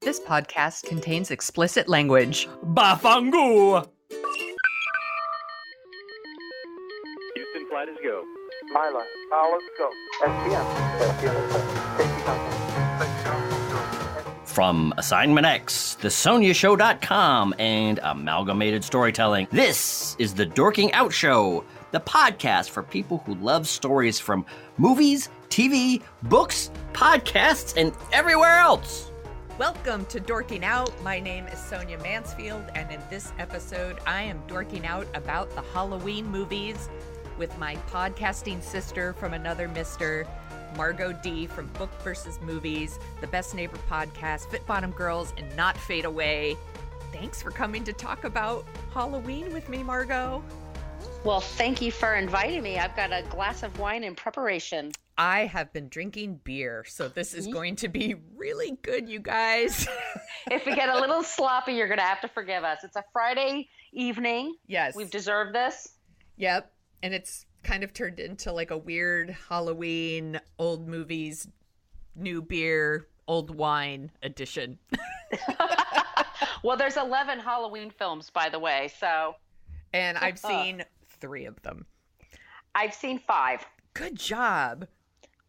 This podcast contains explicit language. Bafangu! Houston, flight is go. Myla, let's go. SPM. Safety contact. From Assignment X, thesoniashow.com, and Amalgamated Storytelling, this is the Dorking Out Show, the podcast for people who love stories from movies, TV, books, podcasts, and everywhere else. Welcome to Dorking Out. My name is Sonia Mansfield, and in this episode, I am dorking out about the Halloween movies with my podcasting sister from another mister, Margo D from Book vs. Movies, The Best Neighbor Podcast, Fit Bottom Girls, and Not Fade Away. Thanks for coming to talk about Halloween with me, Margo. Well, thank you for inviting me. I've got a glass of wine in preparation. I have been drinking beer, so this is going to be really good, you guys. If we get a little sloppy, you're going to have to forgive us. It's a Friday evening. Yes. We've deserved this. Yep. And it's kind of turned into like a weird Halloween, old movies, new beer, old wine edition. Well, there's 11 Halloween films, by the way, so. And I've seen 3 of them. I've seen 5. Good job.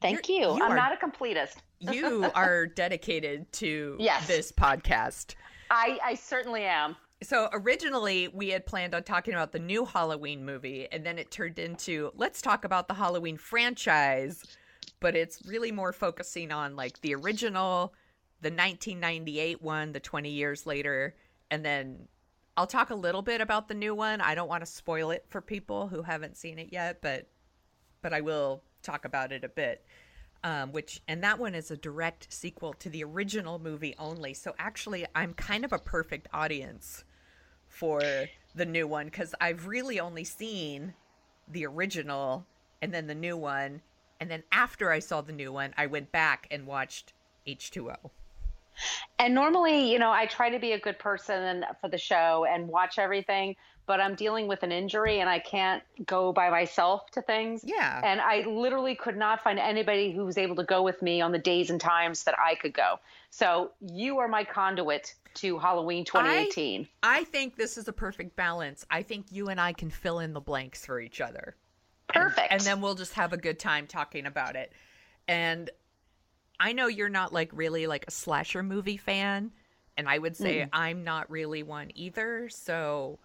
Thank you. I'm not a completist. You are dedicated to this podcast. I certainly am. So originally we had planned on talking about the new Halloween movie, and then it turned into, let's talk about the Halloween franchise, but it's really more focusing on like the original, the 1998 one, the 20 years later, and then I'll talk a little bit about the new one. I don't want to spoil it for people who haven't seen it yet, but I will talk about it a bit. And that one is a direct sequel to the original movie only. So actually, I'm kind of a perfect audience for the new one because I've really only seen the original and then the new one. And then after I saw the new one, I went back and watched H2O. And normally, I try to be a good person for the show and watch everything, but I'm dealing with an injury and I can't go by myself to things. Yeah. And I literally could not find anybody who was able to go with me on the days and times that I could go. So you are my conduit to Halloween 2018. I think this is a perfect balance. I think you and I can fill in the blanks for each other. Perfect. And then we'll just have a good time talking about it. And I know you're not like really like a slasher movie fan, and I would say I'm not really one either. So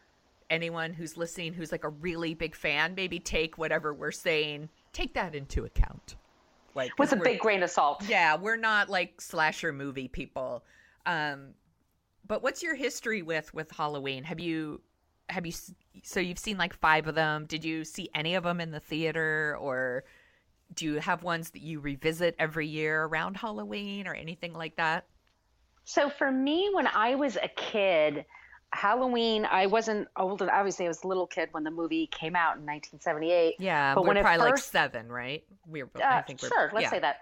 anyone who's listening who's like a really big fan, maybe take whatever we're saying, take that into account. Like with a big grain of salt. Yeah, we're not like slasher movie people. But what's your history with Halloween? Have you so you've seen like 5 of them. Did you see any of them in the theater, or do you have ones that you revisit every year around Halloween or anything like that? So for me, when I was a kid, Halloween, I wasn't old. Obviously, I was a little kid when the movie came out in 1978. Yeah, but we're probably like 7, right? I think sure, let's say that.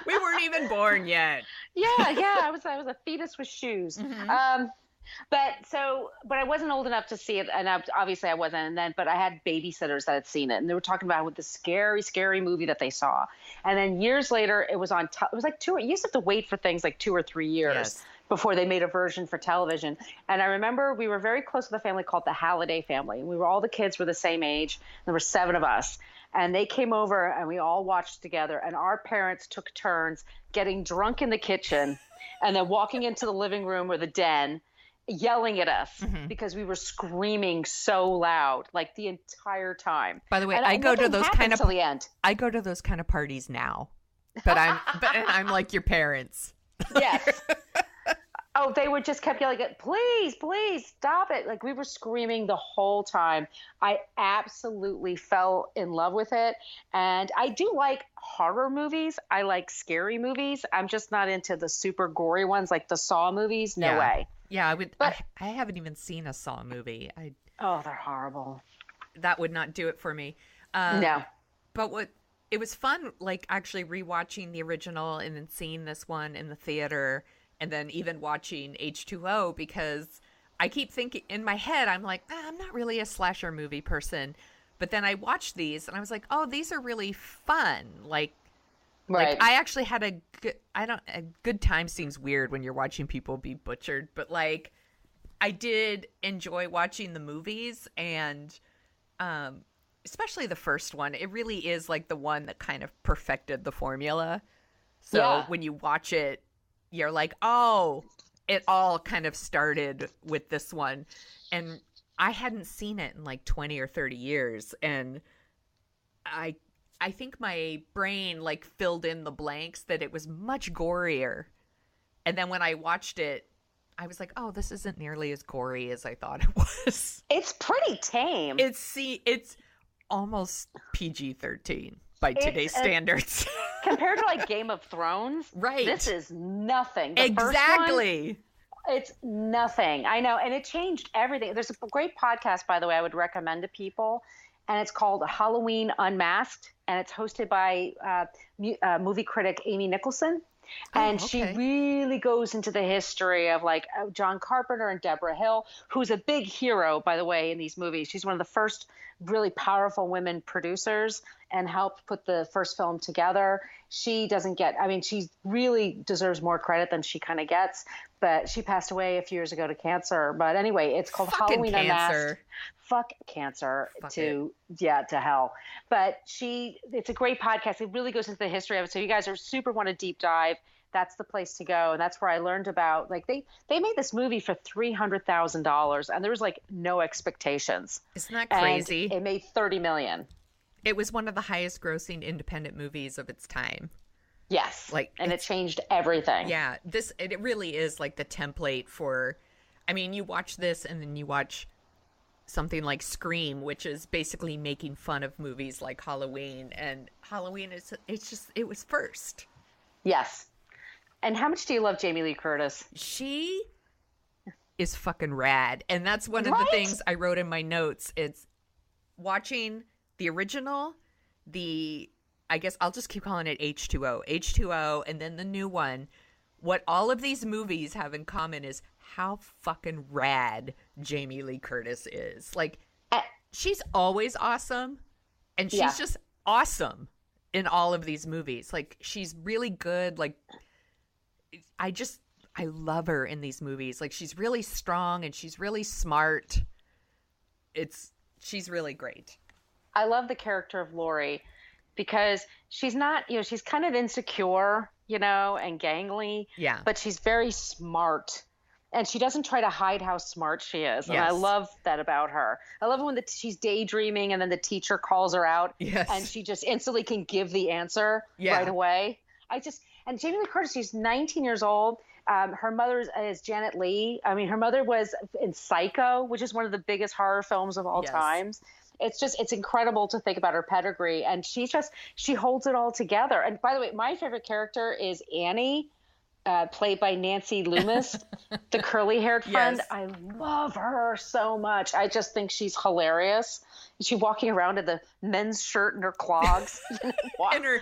We weren't even born yet. Yeah, I was a fetus with shoes. Mm-hmm. But I wasn't old enough to see it, and obviously I wasn't. But I had babysitters that had seen it, and they were talking about with the scary, scary movie that they saw. And then years later, it was on. It was like you used to have to wait for things like 2 or 3 years before they made a version for television. And I remember we were very close with a family called the Halliday family. And all the kids were the same age. There were 7 of us. And they came over and we all watched together. And our parents took turns getting drunk in the kitchen and then walking into the living room or the den, yelling at us because we were screaming so loud, like the entire time. By the way, I go to those kind of parties now, but I'm like your parents. Yes. Oh, they would just kept yelling, please stop it. Like we were screaming the whole time. I absolutely fell in love with it. And I do like horror movies. I like scary movies. I'm just not into the super gory ones like the Saw movies. No way. Yeah, I haven't even seen a Saw movie. Oh, they're horrible. That would not do it for me. No. But it was fun, like actually rewatching the original and then seeing this one in the theater. And then even watching H2O, because I keep thinking in my head, I'm like, I'm not really a slasher movie person. But then I watched these and I was like, oh, these are really fun. Like Right. Like, I actually had a good time seems weird when you're watching people be butchered, but like, I did enjoy watching the movies, and especially the first one. It really is like the one that kind of perfected the formula. So when you watch it, you're like, oh, it all kind of started with this one. And I hadn't seen it in like 20 or 30 years. And I think my brain like filled in the blanks that it was much gorier. And then when I watched it, I was like, oh, this isn't nearly as gory as I thought it was. It's pretty tame. It's almost PG-13 by today's standards. Compared to like Game of Thrones, right? This is nothing. Exactly. It's nothing. I know, and it changed everything. There's a great podcast, by the way, I would recommend to people, and it's called Halloween Unmasked, and it's hosted by movie critic Amy Nicholson. And she really goes into the history of like John Carpenter and Deborah Hill, who's a big hero, by the way, in these movies. She's one of the first really powerful women producers and helped put the first film together. She doesn't get, I mean, she really deserves more credit than she kind of gets, but she passed away a few years ago to cancer. But anyway, it's called Halloween Unmasked. Fuck cancer to hell. But it's a great podcast. It really goes into the history of it. So you guys are super want to deep dive, that's the place to go. And that's where I learned about, like, they made this movie for $300,000 and there was like no expectations. Isn't that crazy? And it made $30 million. It was one of the highest grossing independent movies of its time. Yes. And it changed everything. Yeah. It really is like the template for, I mean, you watch this and then you watch something like Scream, which is basically making fun of movies like Halloween, and Halloween it was first. Yes. And how much do you love Jamie Lee Curtis? She is fucking rad. And that's one of the things I wrote in my notes. It's watching the original, I guess I'll just keep calling it H2O, and then the new one. What all of these movies have in common is how fucking rad Jamie Lee Curtis is. Like, she's always awesome, and she's just awesome in all of these movies. Like, she's really good. Like, I love her in these movies. Like, she's really strong and she's really smart. She's really great. I love the character of Laurie because she's not, she's kind of insecure, and gangly. Yeah. But she's very smart. And she doesn't try to hide how smart she is. And I love that about her. I love when she's daydreaming and then the teacher calls her out. Yes. And she just instantly can give the answer right away. And Jamie Lee Curtis, she's 19 years old. Her mother is Janet Leigh. I mean, her mother was in Psycho, which is one of the biggest horror films of all times. It's incredible to think about her pedigree. And she holds it all together. And by the way, my favorite character is Annie, played by Nancy Loomis, the curly-haired friend. Yes. I love her so much. I just think she's hilarious. She's walking around in the men's shirt and her clogs, and her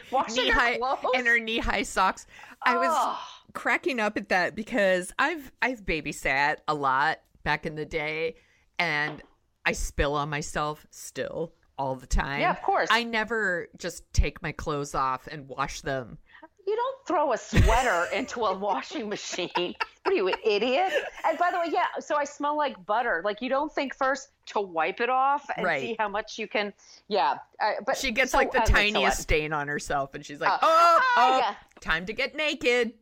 knee-high socks. I was cracking up at that because I've babysat a lot back in the day, and I spill on myself still all the time. Yeah, of course. I never just take my clothes off and wash them. You don't throw a sweater into a washing machine. What are you, an idiot? And by the way, so I smell like butter. Like, you don't think first to wipe it off and see how much you can. Yeah. But she gets like the tiniest stain on herself, and she's like, time to get naked.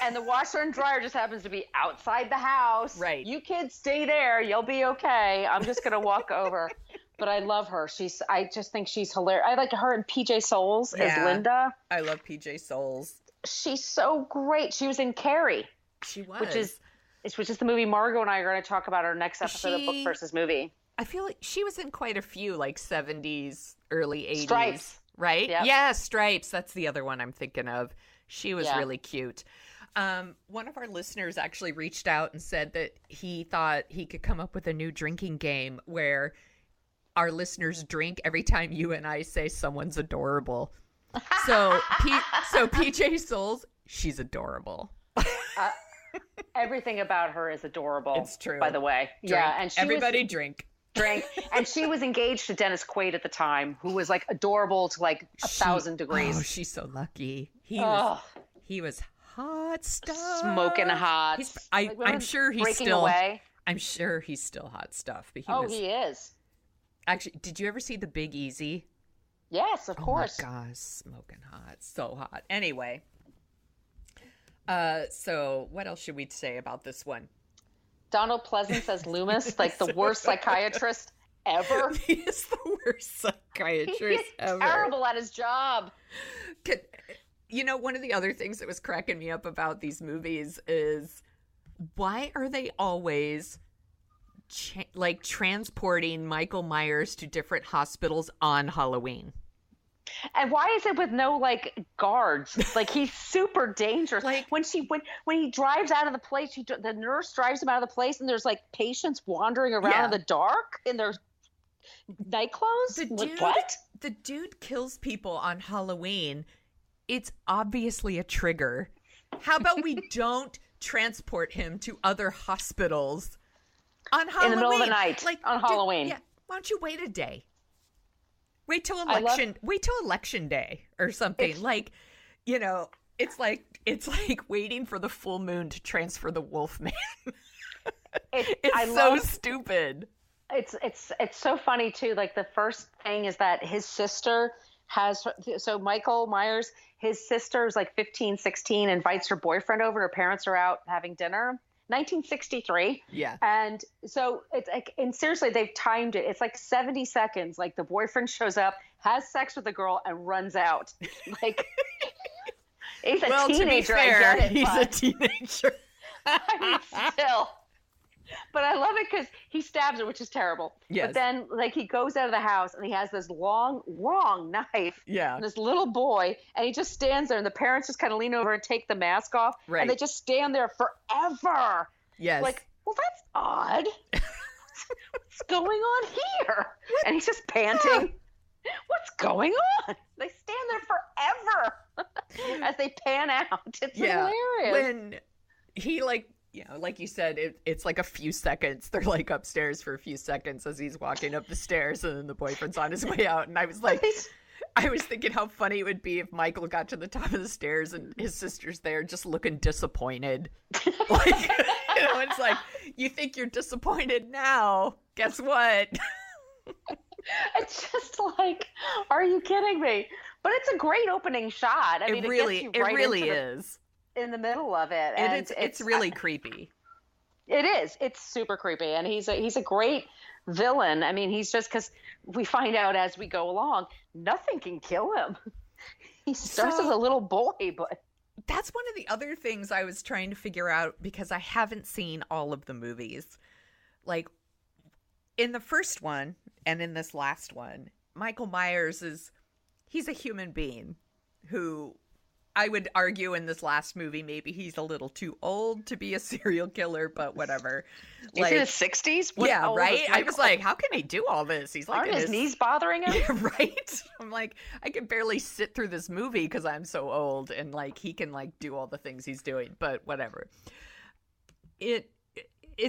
And the washer and dryer just happens to be outside the house. Right. You kids stay there. You'll be okay. I'm just going to walk over. But I love her. I just think she's hilarious. I like her in PJ Souls as Linda. I love PJ Souls. She's so great. She was in Carrie. She was. Which is the movie Margo and I are going to talk about our next episode of Book versus Movie. I feel like she was in quite a few, like 70s, early 80s. Stripes. Right? Yep. Yeah, Stripes. That's the other one I'm thinking of. She was really cute. One of our listeners actually reached out and said that he thought he could come up with a new drinking game where our listeners drink every time you and I say someone's adorable. So PJ Souls, she's adorable. Everything about her is adorable. It's true. By the way. Drink. Yeah, and everybody drink. drink. And she was engaged to Dennis Quaid at the time, who was like adorable to like 1,000 degrees. Oh, she's so lucky. He was hot stuff. Smoking hot. I'm sure he's breaking still away. I'm sure he's still hot stuff. But he is. Actually, did you ever see The Big Easy? Yes, of course. Oh my gosh, smoking hot. So hot. Anyway. So what else should we say about this one? Donald Pleasance as Loomis, like the worst psychiatrist ever. He is the worst psychiatrist ever. Terrible at his job. One of the other things that was cracking me up about these movies is why are they always transporting Michael Myers to different hospitals on Halloween? And why is it with no like guards? Like he's super dangerous. Like when he drives out of the place, the nurse drives him out of the place, and there's like patients wandering around in the dark in their night clothes. What? The dude kills people on Halloween. It's obviously a trigger. How about we don't transport him to other hospitals on Halloween? In the middle of the night, on Halloween. Why don't you wait a day? Wait till election day or something. It's like waiting for the full moon to transfer the Wolfman. It's stupid. It's so funny too. Like the first thing is that his sister so Michael Myers, his sister is like 15, 16, invites her boyfriend over. Her parents are out having dinner. 1963. Yeah. And so it's like, and seriously, they've timed it. It's like 70 seconds. Like the boyfriend shows up, has sex with the girl, and runs out. Like he's a teenager. To be fair, I get it, he's a teenager. I mean, still. But I love it because he stabs her, which is terrible. Yes. But then, like, he goes out of the house and he has this long knife. Yeah. And this little boy, and he just stands there, and the parents just kind of lean over and take the mask off. Right. And they just stand there forever. Yes. Like, well, that's odd. What's going on here? And he's just panting. What's going on? They stand there forever as they pan out. It's hilarious. When he, like you said, it's like a few seconds. They're like upstairs for a few seconds as he's walking up the stairs, and then the boyfriend's on his way out. And I was like, I was thinking how funny it would be if Michael got to the top of the stairs and his sister's there just looking disappointed. Like, it's like, you think you're disappointed now. Guess what? It's just like, are you kidding me? But it's a great opening shot. I mean, it really is. In the middle of it, and it's really creepy. It is. It's super creepy, and he's a great villain. I mean, he's just, because we find out as we go along, nothing can kill him. He starts as a little boy, but that's one of the other things I was trying to figure out, because I haven't seen all of the movies. Like in the first one and in this last one, Michael Myers he's a human being who, I would argue in this last movie, maybe he's a little too old to be a serial killer, but whatever. He's in his 60s? Yeah, right? I was like, how can he do all this? He's like, aren't his knees bothering him? Yeah, right? I'm like, I can barely sit through this movie because I'm so old, and like he can like do all the things he's doing, but whatever. It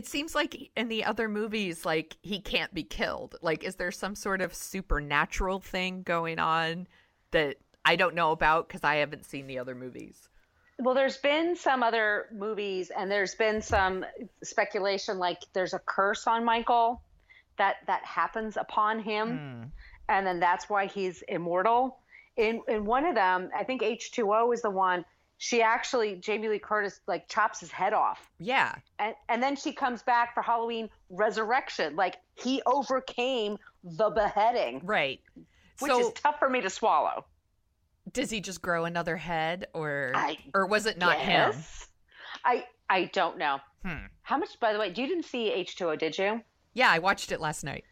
seems like in the other movies, like he can't be killed. Like, is there some sort of supernatural thing going on that I don't know about because I haven't seen the other movies? Well, there's been some other movies, and there's been some speculation like there's a curse on Michael that happens upon him, and then that's why he's immortal. In one of them, I think H2O is the one, Jamie Lee Curtis like chops his head off. Yeah. And then she comes back for Halloween Resurrection. Like he overcame the beheading. Right. Which is tough for me to swallow. Does he just grow another head, or was it not him? I don't know. How much, by the way, you didn't see H2O, did you? Yeah, I watched it last night.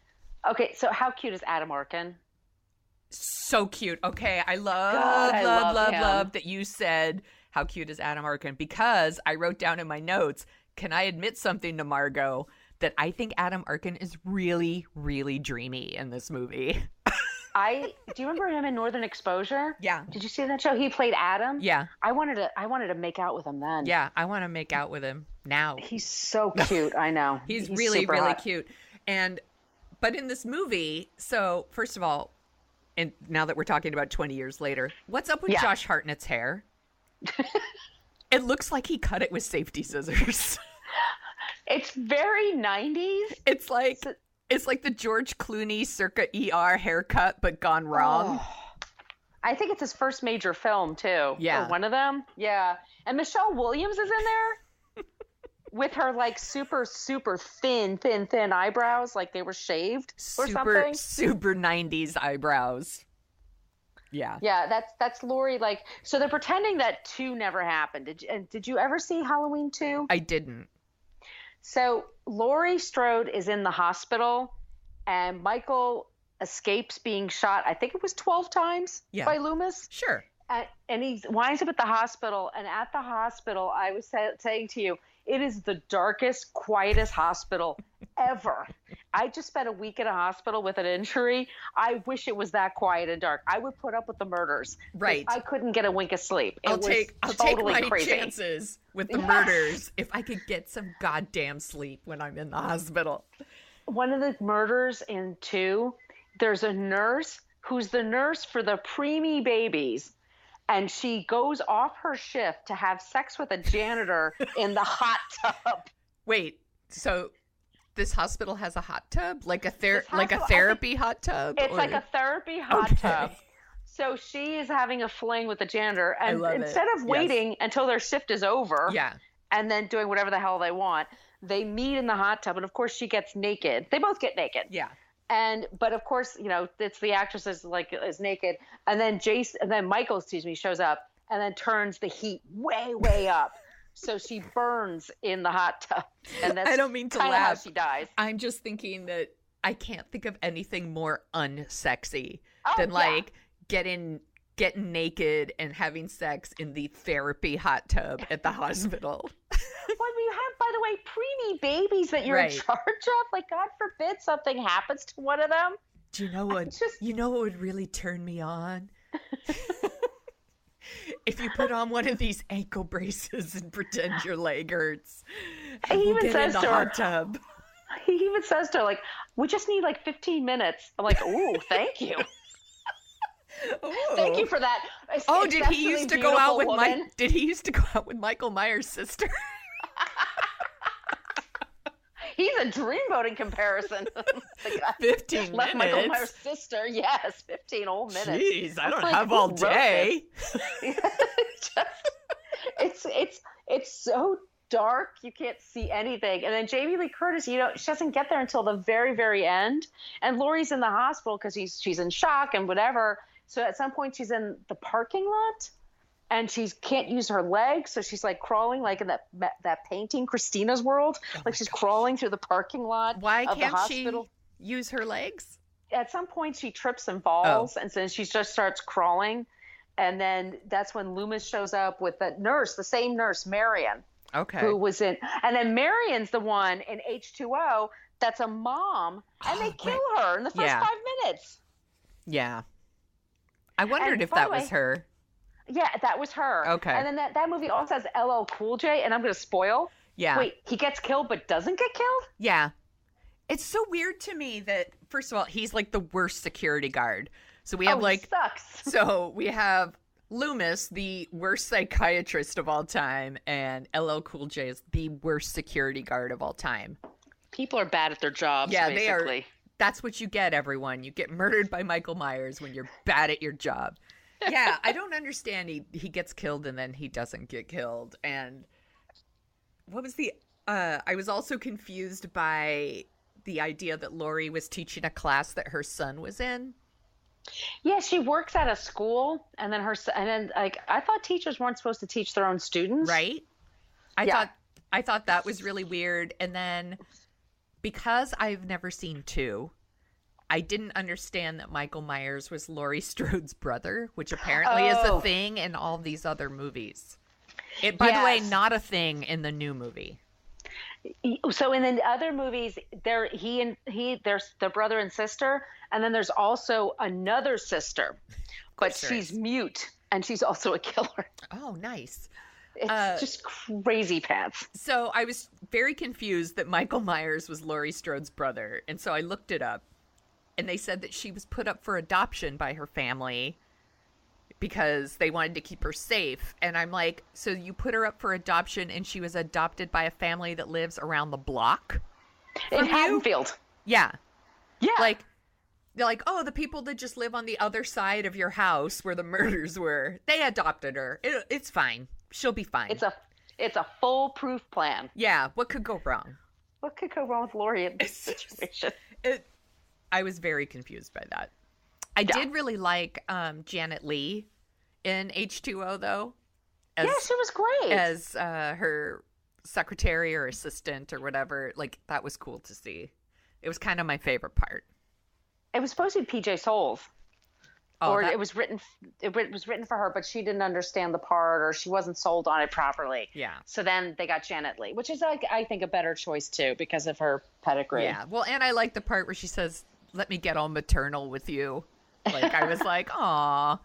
Okay, so how cute is Adam Arkin? So cute. Okay, I love that you said how cute is Adam Arkin, because I wrote down in my notes, can I admit something to Margo, that I think Adam Arkin is really, really dreamy in this movie. Do you remember him in Northern Exposure? Yeah. Did you see that show? He played Adam. Yeah. I wanted to make out with him then. Yeah, I want to make out with him now. He's so cute. I know. He's really, really cute. And But in this movie, so first of all, and now that we're talking about 20 years later, what's up with Josh Hartnett's hair? It looks like he cut it with safety scissors. It's very 90s. It's like the George Clooney circa ER haircut, but gone wrong. Oh. I think it's his first major film, too. Yeah. Or one of them. Yeah. And Michelle Williams is in there with her, like, super, super thin eyebrows, like they were shaved or something. Super 90s eyebrows. Yeah. Yeah, that's Laurie. Like, so they're pretending that 2 never happened. Did you ever see Halloween 2? I didn't. So Laurie Strode is in the hospital, and Michael escapes being shot. I think it was 12 times by Loomis. Sure. And he winds up at the hospital. And at the hospital, I was saying to you, it is the darkest, quietest hospital ever. I just spent a week in a hospital with an injury. I wish it was that quiet and dark. I would put up with the murders. Right. I couldn't get a wink of sleep. I'll take my crazy. chances with the murders if I could get some goddamn sleep when I'm in the hospital. One of the murders in 2, there's a nurse who's the nurse for the preemie babies. And she goes off her shift to have sex with a janitor in the hot tub. Wait, so this hospital has a hot tub? Like a therapy hot tub? It's like a therapy hot tub. So she is having a fling with the janitor. And instead of waiting until their shift is over and then doing whatever the hell they want, they meet in the hot tub. And, of course, she gets naked. They both get naked. Yeah. But of course, it's the actress is naked, and then Michael, shows up and then turns the heat way, way up, so she burns in the hot tub. And that's I don't mean to laugh. How she dies. I'm just thinking that I can't think of anything more unsexy than getting naked and having sex in the therapy hot tub at the hospital. Well, you have, by the way, preemie babies that you're in charge of. Like, God forbid something happens to one of them. Do you know what? You know what would really turn me on? If you put on one of these ankle braces and pretend your leg hurts. He even get says in the to hot her, tub. He even says to her, like, we just need like 15 minutes. I'm like, ooh, thank you. Ooh. Thank you for that. Did he used to go out with Did he used to go out with Michael Myers' sister? He's a dreamboat in comparison. 15 left minutes. Michael Myers' sister. Yes, 15 whole minutes. Jeez, I don't have all day. It's so dark you can't see anything. And then Jamie Lee Curtis, she doesn't get there until the very, very end. And Laurie's in the hospital because she's in shock and whatever. So at some point she's in the parking lot. And she can't use her legs, so she's like crawling, like in that painting, Christina's World. Like she's crawling through the parking lot. Why of can't the hospital. She use her legs? At some point, she trips and falls, and then she just starts crawling. And then that's when Loomis shows up with the nurse, the same nurse, Marion. Okay. Who was in, and then Marion's the one in H2O that's a mom, and they kill her in the first 5 minutes. Yeah. I wondered if that was her. Yeah, that was her. Okay. And then that movie also has LL Cool J, and I'm going to spoil. Yeah. Wait, he gets killed but doesn't get killed? Yeah. It's so weird to me that, first of all, he's like the worst security guard. So we have sucks. So we have Loomis, the worst psychiatrist of all time, and LL Cool J is the worst security guard of all time. People are bad at their jobs, basically. They are. That's what you get, everyone. You get murdered by Michael Myers when you're bad at your job. Yeah, I don't understand. He gets killed and then he doesn't get killed. And what was I was also confused by the idea that Laurie was teaching a class that her son was in. Yeah, she works at a school, and then I thought teachers weren't supposed to teach their own students. Right? I thought that was really weird. And then because I've never seen 2, I didn't understand that Michael Myers was Laurie Strode's brother, which apparently is a thing in all these other movies. By the way, not a thing in the new movie. So in the other movies, there's the brother and sister, and then there's also another sister, but she's mute and she's also a killer. Oh, nice. It's just crazy pants. So I was very confused that Michael Myers was Laurie Strode's brother, and so I looked it up. and they said that she was put up for adoption by her family because they wanted to keep her safe. And I'm like, so you put her up for adoption and she was adopted by a family that lives around the block? In Haddonfield. Yeah. Yeah. Like, they're like, oh, the people that just live on the other side of your house where the murders were, they adopted her. It's fine. She'll be fine. It's a foolproof plan. Yeah. What could go wrong? What could go wrong with Lori in this situation? I was very confused by that. I did really like Janet Leigh in H2O, though. Yeah, she was great. As her secretary or assistant or whatever. Like, that was cool to see. It was kind of my favorite part. It was supposed to be PJ Souls. Oh, or it was written for her, but she didn't understand the part, or she wasn't sold on it properly. Yeah. So then they got Janet Leigh, which is, like, I think, a better choice too because of her pedigree. Yeah. Well, and I like the part where she says, "Let me get all maternal with you." Like, I was like, "Aw."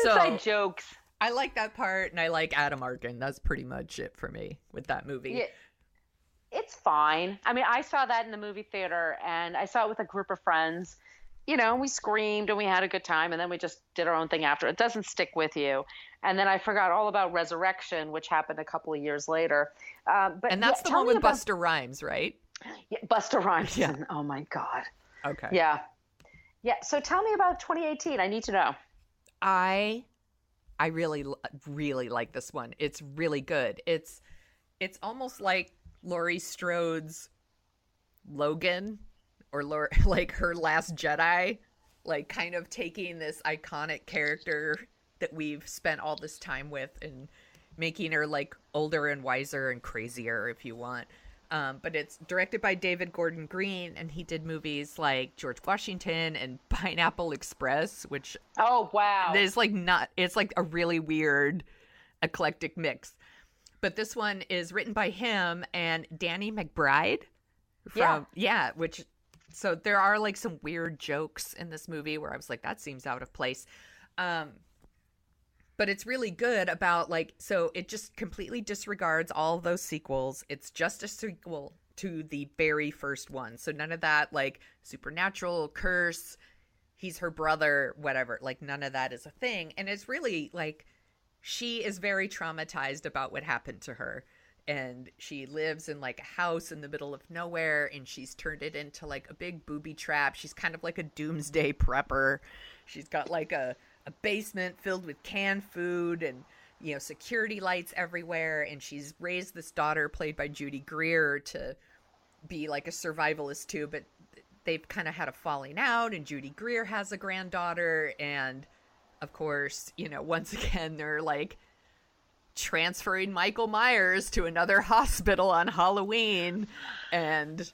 Inside jokes. I like that part, and I like Adam Arkin. That's pretty much it for me with that movie. Yeah. It's fine. I mean, I saw that in the movie theater, and I saw it with a group of friends. You know, we screamed and we had a good time, and then we just did our own thing after. It doesn't stick with you. And then I forgot all about Resurrection, which happened a couple of years later. And that's the one with Busta Rhymes, right? Yeah, Busta Rhymes. Yeah. Oh, my God. Okay. Yeah. Yeah. So tell me about 2018. I need to know. I really, really like this one. It's really good. It's almost like Laurie Strode's Logan, or like her Last Jedi, like kind of taking this iconic character that we've spent all this time with and making her like older and wiser and crazier, if you want. But it's directed by David Gordon Green, and he did movies like George Washington and Pineapple Express, which is like it's like a really weird eclectic mix. But this one is written by him and Danny McBride so there are like some weird jokes in this movie where I was like, that seems out of place. But it's really good about like, so it just completely disregards all of those sequels. It's just a sequel to the very first one. So none of that like supernatural curse, he's her brother, whatever, like none of that is a thing. And it's really like, she is very traumatized about what happened to her. And she lives in like a house in the middle of nowhere, and she's turned it into like a big booby trap. She's kind of like a doomsday prepper. She's got like a basement filled with canned food and, you know, security lights everywhere. And she's raised this daughter played by Judy Greer to be like a survivalist too. But they've kind of had a falling out, and Judy Greer has a granddaughter. And of course, you know, once again, they're like transferring Michael Myers to another hospital on Halloween, and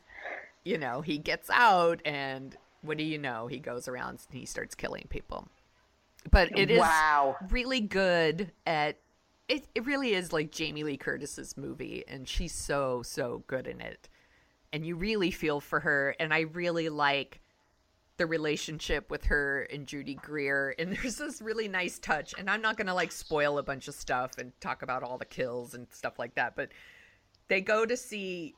you know, he gets out, and what do you know, he goes around and he starts killing people. But it is really good at it. It really is like Jamie Lee Curtis's movie, and she's so good in it, and you really feel for her. And I really like the relationship with her and Judy Greer, and there's this really nice touch, and I'm not gonna like spoil a bunch of stuff and talk about all the kills and stuff like that, but they go to see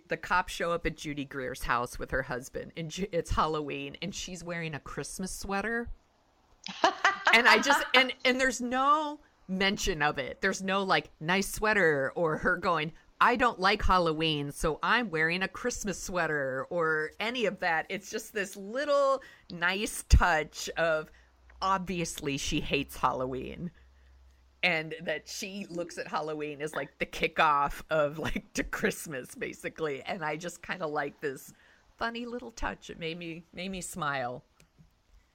the cops show up at Judy Greer's house with her husband, and it's Halloween, and she's wearing a Christmas sweater. And I just and there's no mention of it. There's no like nice sweater or her going, I don't like Halloween, so I'm wearing a Christmas sweater, or any of that. It's just this little nice touch of obviously she hates Halloween, and that she looks at Halloween as like the kickoff of like to Christmas, basically. And I just kind of like this funny little touch. It made me smile.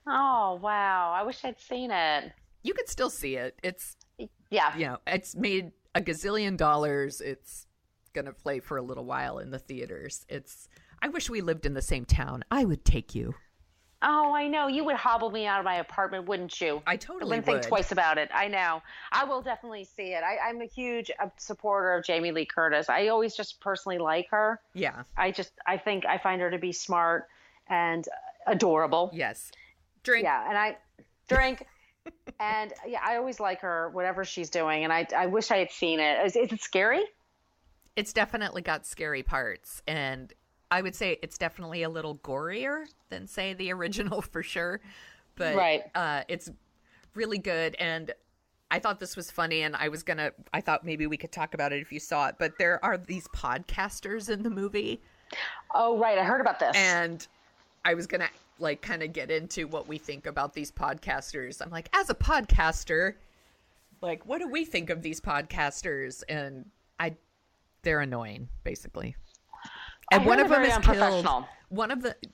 Oh, wow. I wish I'd seen it. You could still see it. It's, yeah, you know, it's made a gazillion dollars. It's gonna play for a little while in the theaters. I wish we lived in the same town. I would take you. Oh, I know. You would hobble me out of my apartment, wouldn't you? I totally wouldn't think twice about it. I know. I will definitely see it. I'm a huge supporter of Jamie Lee Curtis. I always just personally like her. Yeah. I find her to be smart and adorable. Yes. Drink. Yeah, and I drink. And yeah, I always like her, whatever she's doing. And I wish I had seen it. Is it scary? It's definitely got scary parts. And I would say it's definitely a little gorier than, say, the original for sure. But it's really good. And I thought this was funny, and I thought maybe we could talk about it if you saw it. But there are these podcasters in the movie. Oh, right. I heard about this. And I was going to like kind of get into what we think about these podcasters. I'm like, as a podcaster, like, what do we think of these podcasters? And they're annoying, basically. And one of them is killed.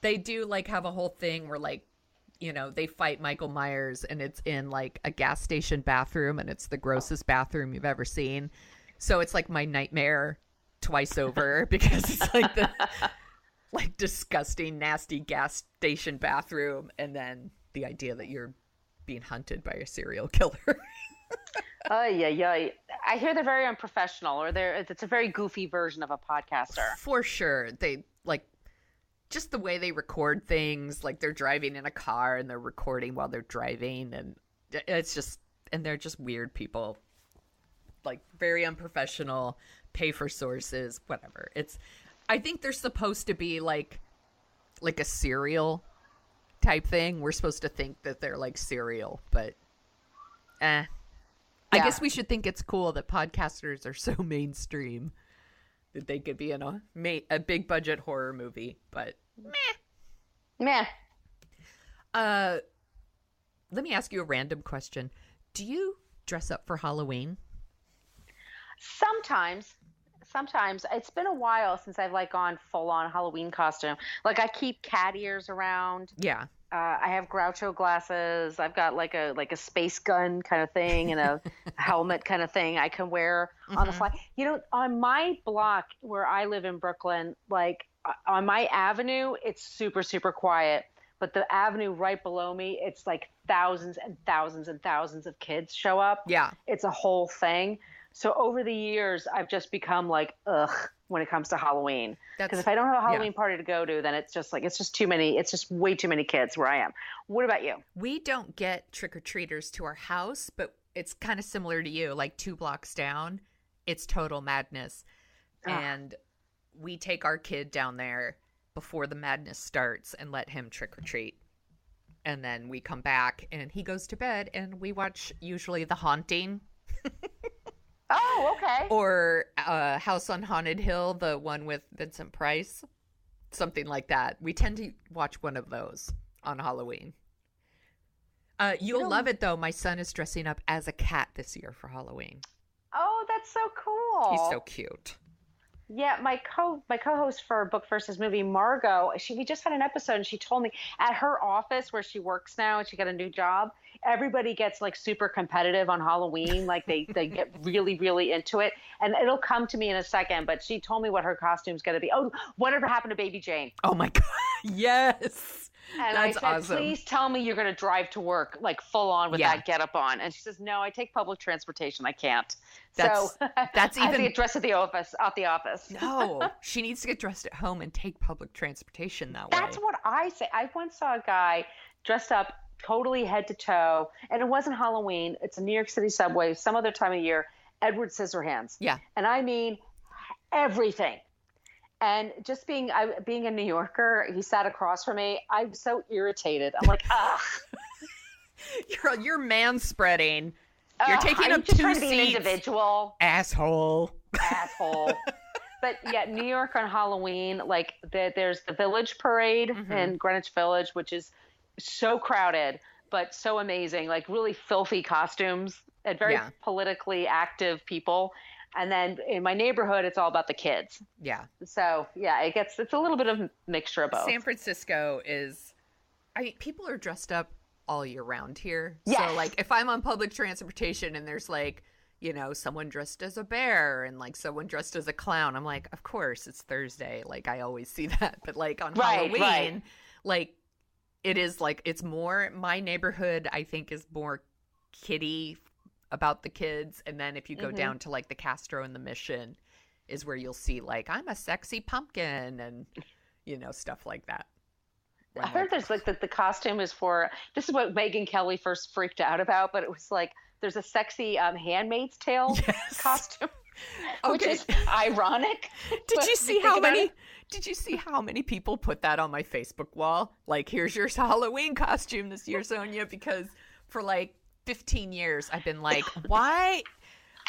They do like have a whole thing where like, you know, they fight Michael Myers, and it's in like a gas station bathroom, and it's the grossest bathroom you've ever seen. So it's like my nightmare twice over because it's like the like disgusting, nasty gas station bathroom, and then the idea that you're being hunted by a serial killer. Oh, yeah. I hear they're very unprofessional, or it's a very goofy version of a podcaster. For sure. They like just the way they record things, like they're driving in a car and they're recording while they're driving, and they're just weird people. Like very unprofessional, pay for sources, whatever. I think they're supposed to be like a serial type thing. We're supposed to think that they're like serial, but I guess we should think it's cool that podcasters are so mainstream that they could be in a big budget horror movie, but meh. Let me ask you a random question. Do you dress up for Halloween? Sometimes. It's been a while since I've like gone full on Halloween costume. Like I keep cat ears around. Yeah. I have Groucho glasses. I've got like a space gun kind of thing and a helmet kind of thing I can wear on the fly. You know, on my block where I live in Brooklyn, like on my avenue, it's super, super quiet. But the avenue right below me, it's like thousands and thousands and thousands of kids show up. Yeah. It's a whole thing. So over the years, I've just become like, ugh, when it comes to Halloween. Because if I don't have a Halloween party to go to, then it's just too many. It's just way too many kids where I am. What about you? We don't get trick-or-treaters to our house, but it's kind of similar to you. Like 2 blocks down, it's total madness. And we take our kid down there before the madness starts and let him trick-or-treat. And then we come back and he goes to bed and we watch usually The Haunting. Oh, okay. Or House on Haunted Hill, the one with Vincent Price. Something like that. We tend to watch one of those on Halloween. You'll love it, though. My son is dressing up as a cat this year for Halloween. Oh, that's so cool. He's so cute. Yeah, my co-host for Book versus Movie, Margo, we just had an episode, and she told me at her office where she works now, and she got a new job, everybody gets like super competitive on Halloween. Like they get really, really into it. And it'll come to me in a second, but she told me what her costume's going to be. Oh, whatever happened to Baby Jane? Oh my God. Yes. And that's I said, awesome. Please tell me you're going to drive to work like full on with that getup on. And she says, no, I take public transportation. I can't. That's even I have to get dressed at the office. No, she needs to get dressed at home and take public transportation that way. That's what I say. I once saw a guy dressed up totally head to toe, and it wasn't Halloween. It's a New York City subway, some other time of year. Edward Scissorhands. Yeah, and I mean everything. And just being a New Yorker, he sat across from me. I'm so irritated. I'm like, ugh. You're man-spreading. You're taking up 2 seats. To be an individual. Asshole. But yeah, New York on Halloween, like there's the Village Parade in Greenwich Village, which is so crowded, but so amazing. Like really filthy costumes and very politically active people. And then in my neighborhood, it's all about the kids. Yeah. So yeah, it's a little bit of a mixture of both. San Francisco people are dressed up all year round here. Yes. So like if I'm on public transportation and there's like, you know, someone dressed as a bear and like someone dressed as a clown, I'm like, of course it's Thursday. Like I always see that. But like on Halloween, like it is like, it's more, my neighborhood I think is more kiddie about the kids. And then if you go down to like the Castro and the Mission is where you'll see like, I'm a sexy pumpkin and, you know, stuff like that. I heard there's like the costume is for, this is what Megyn Kelly first freaked out about, but it was like, there's a sexy Handmaid's Tale costume, which is ironic. Did Did you see how many people put that on my Facebook wall? Like, here's your Halloween costume this year, Sonia, because for like 15 years, I've been like, why?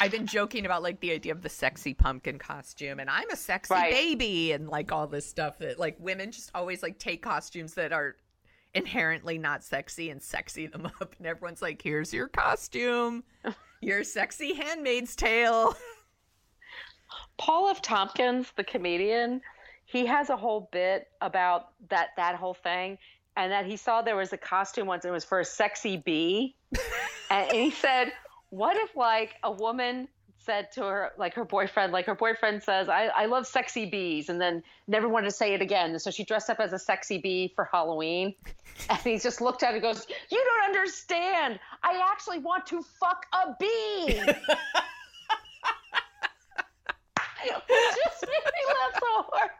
I've been joking about like the idea of the sexy pumpkin costume, and I'm a sexy baby, and like all this stuff that like women just always like take costumes that are inherently not sexy and sexy them up. And everyone's like, here's your costume, your sexy Handmaid's Tale. Paul F. Tompkins, the comedian, he has a whole bit about that whole thing, and that he saw there was a costume once, and it was for a sexy bee. and he said, what if like a woman said to her, like her boyfriend says, I love sexy bees, and then never wanted to say it again. And so she dressed up as a sexy bee for Halloween. And he just looked at her and goes, you don't understand. I actually want to fuck a bee. It just made me laugh so hard.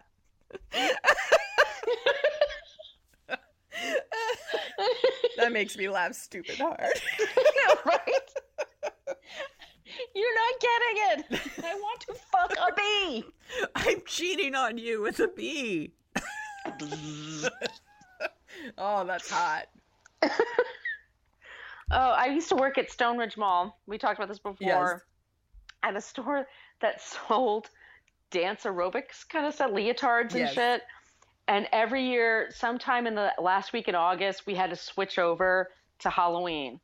That makes me laugh stupid hard. Yeah, right? You're not getting it. I want to fuck a bee. I'm cheating on you with a bee. Oh, that's hot. I used to work at Stone Ridge Mall. We talked about this before. Yes. At a store that sold dance aerobics kind of stuff, leotards and shit. And every year, sometime in the last week in August, we had to switch over to Halloween.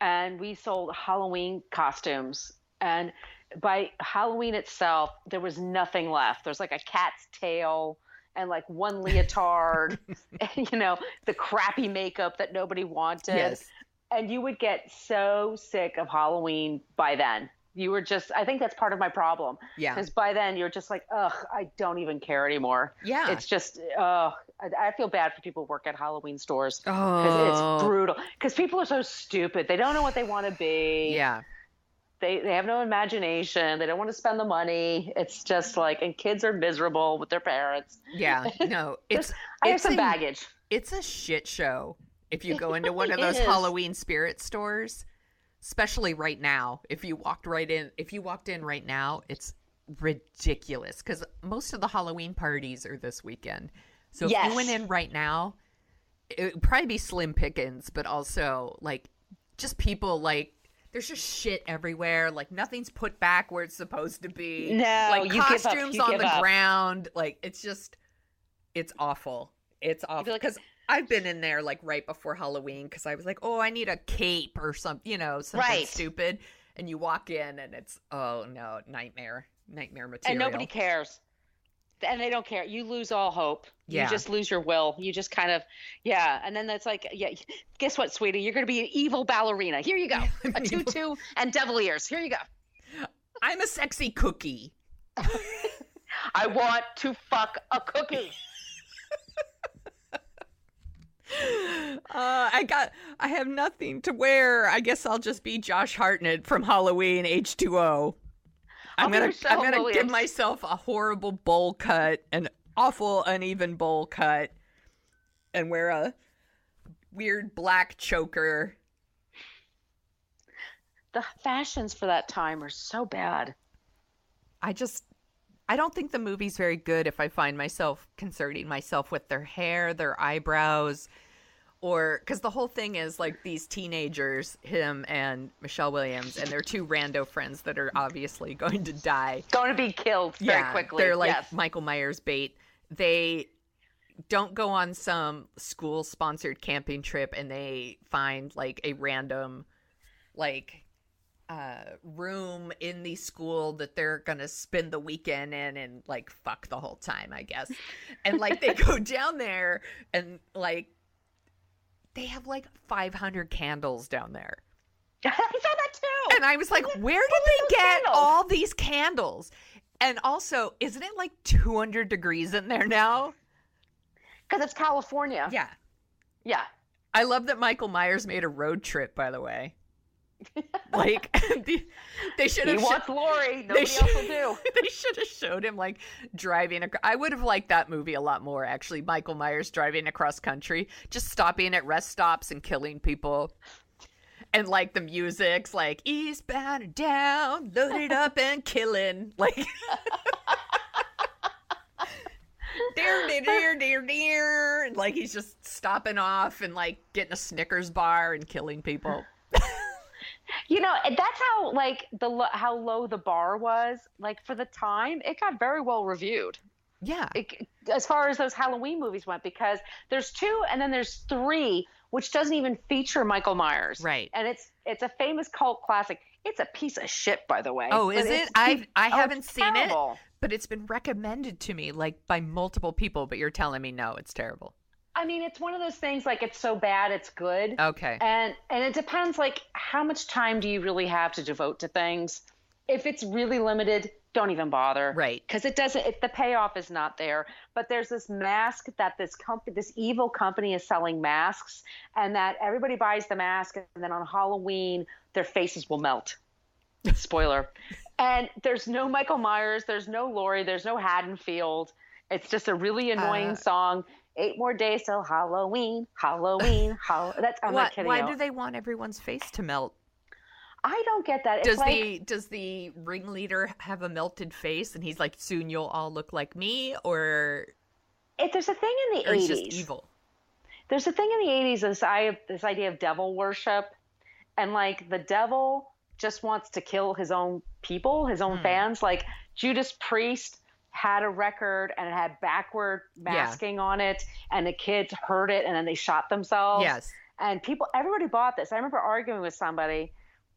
And we sold Halloween costumes. And by Halloween itself, there was nothing left. There's like a cat's tail and like one leotard, and, you know, the crappy makeup that nobody wanted. Yes. And you would get so sick of Halloween by then. You were just, I think that's part of my problem. Yeah. Because by then you're just like, ugh, I don't even care anymore. Yeah. It's just, I feel bad for people who work at Halloween stores. Oh. Because it's brutal. Because people are so stupid. They don't know what they want to be. Yeah. They have no imagination. They don't want to spend the money. It's just like, and kids are miserable with their parents. Yeah. No, I have some baggage. It's a shit show. If you go into one of those Halloween spirit stores, especially right now, if you walked in right now, it's ridiculous because most of the Halloween parties are this weekend. So if you went in right now, it would probably be slim pickings, but also like just people like, there's just shit everywhere. Like nothing's put back where it's supposed to be. No, like you costumes give up. on the ground. Like it's awful. It's awful because I've been in there like right before Halloween because I was like, oh, I need a cape or something, something stupid. And you walk in and it's, oh no, nightmare material. And nobody cares. And they don't care. You lose all hope. Yeah. You just lose your will. You just kind of, And then that's like, guess what, sweetie? You're going to be an evil ballerina. Here you go. A tutu and devil ears. Here you go. I'm a sexy cookie. I want to fuck a cookie. I have nothing to wear. I guess I'll just be Josh Hartnett from Halloween H2O. I'm gonna give myself a horrible bowl cut, an awful uneven bowl cut, and wear a weird black choker. The fashions for that time are so bad. I don't think the movie's very good if I find myself concerning myself with their hair, their eyebrows, or because the whole thing is like these teenagers, him and Michelle Williams, and their two rando friends that are obviously going to die. Going to be killed very quickly. They're like Michael Myers bait. They don't go on some school-sponsored camping trip, and they find like a random like room in the school that they're gonna spend the weekend in and like fuck the whole time, I guess. And like they go down there and like they have like 500 candles down there. I saw that too. And I was like, where did they get all these candles? And also, isn't it like 200 degrees in there now? Because it's California. Yeah. Yeah. I love that Michael Myers made a road trip, by the way. Like they should have. He wants Lori. Nobody else will do. They should have showed him like driving. I would have liked that movie a lot more. Actually, Michael Myers driving across country, just stopping at rest stops and killing people, and like the music's like eastbound and down, loaded up and killing. Like dear, and like he's just stopping off and like getting a Snickers bar and killing people. You know, that's how like how low the bar was. Like for the time, it got very well reviewed. Yeah. As far as those Halloween movies went, because there's 2 and then there's 3, which doesn't even feature Michael Myers. Right. And it's a famous cult classic. It's a piece of shit, by the way. Oh, is it? I haven't seen terrible. it, but it's been recommended to me like by multiple people, but you're telling me no, it's terrible. I mean, it's one of those things like it's so bad it's good. Okay. And it depends like how much time do you really have to devote to things? If it's really limited, don't even bother. Right. Because the payoff is not there. But there's this mask that this evil company is selling masks, and that everybody buys the mask, and then on Halloween their faces will melt. Spoiler. And there's no Michael Myers, there's no Laurie, there's no Haddonfield. It's just a really annoying song. 8 more days till Halloween. I'm not kidding you. Why do they want everyone's face to melt? I don't get that. It's does the ringleader have a melted face and he's like, soon you'll all look like me, or there's a thing in the 80s. He's just evil. There's a thing in the 80s, this idea of devil worship, and like the devil just wants to kill his own people, his own fans. Like Judas Priest had a record and it had backward masking on it, and the kids heard it and then they shot themselves. Yes. And everybody bought this. I remember arguing with somebody,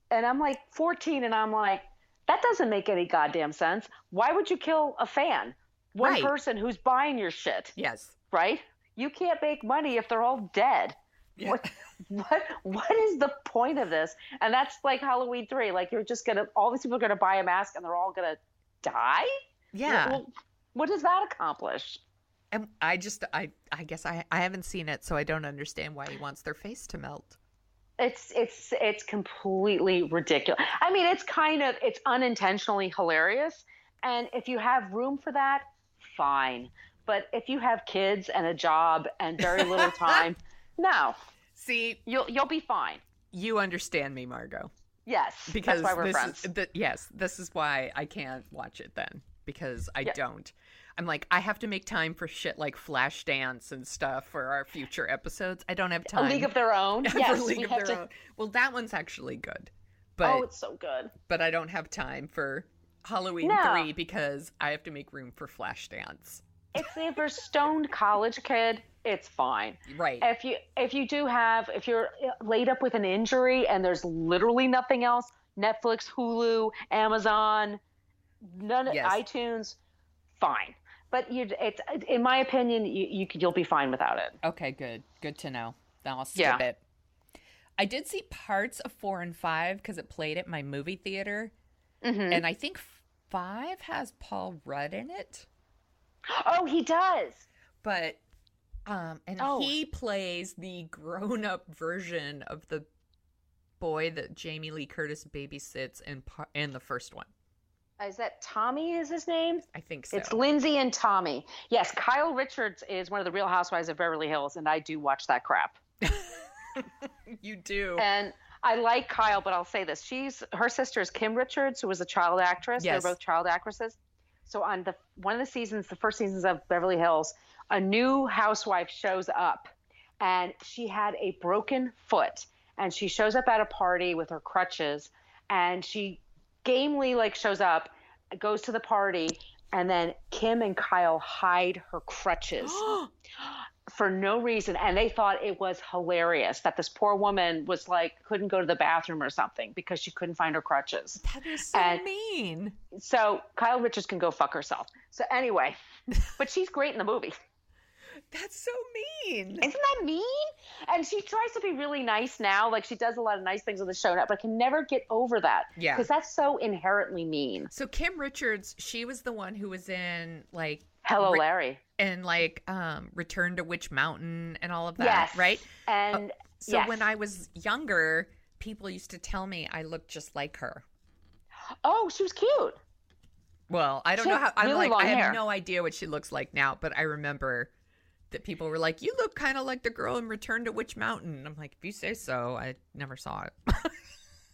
and I'm like 14, and I'm like, that doesn't make any goddamn sense. Why would you kill a fan? One person who's buying your shit. Yes. Right? You can't make money if they're all dead. Yeah. What is the point of this? And that's like Halloween 3. Like you're just all these people are gonna buy a mask and they're all gonna die? Yeah. Well, what does that accomplish? And I guess I haven't seen it, so I don't understand why he wants their face to melt. It's completely ridiculous. I mean, it's unintentionally hilarious. And if you have room for that, fine. But if you have kids and a job and very little time, no. See, you'll be fine. You understand me, Margo. Yes, because that's why we're friends. This is why I can't watch it then, because I don't. I'm like, I have to make time for shit like Flashdance and stuff for our future episodes. I don't have time. A League of Their Own. Yes, for League of Their Own. Well, that one's actually good. But, oh, it's so good. But I don't have time for Halloween 3 because I have to make room for Flashdance. If you're a stoned college kid, it's fine. Right. If you're laid up with an injury and there's literally nothing else, Netflix, Hulu, Amazon, iTunes, fine. But it's in my opinion, you'll be fine without it. Okay, good to know. Then I'll skip it. I did see parts of 4 and 5 because it played at my movie theater, and I think 5 has Paul Rudd in it. Oh, he does. But he plays the grown-up version of the boy that Jamie Lee Curtis babysits in the first one. Is that Tommy is his name? I think so. It's Lindsay and Tommy. Yes, Kyle Richards is one of the Real Housewives of Beverly Hills, and I do watch that crap. You do. And I like Kyle, but I'll say this. Her sister is Kim Richards, who was a child actress. Yes. They're both child actresses. So on one of the seasons, the first seasons of Beverly Hills, a new housewife shows up, and she had a broken foot, and she shows up at a party with her crutches, and she gamely shows up, goes to the party, and then Kim and Kyle hide her crutches for no reason. And they thought it was hilarious that this poor woman was couldn't go to the bathroom or something because she couldn't find her crutches. That is so mean. So Kyle Richards can go fuck herself. So anyway, but she's great in the movie. That's so mean. Isn't that mean? And she tries to be really nice now. She does a lot of nice things on the show now, but I can never get over that. Yeah. Because that's so inherently mean. So Kim Richards, she was the one who was in Hello, Larry. And Return to Witch Mountain and all of that, yes. Right? And so when I was younger, people used to tell me I looked just like her. Oh, she was cute. Well, I don't know how. Really long hair. I have no idea what she looks like now, but I remember that people were like, "You look kind of like the girl in Return to Witch Mountain." And I'm like, "If you say so." I never saw it.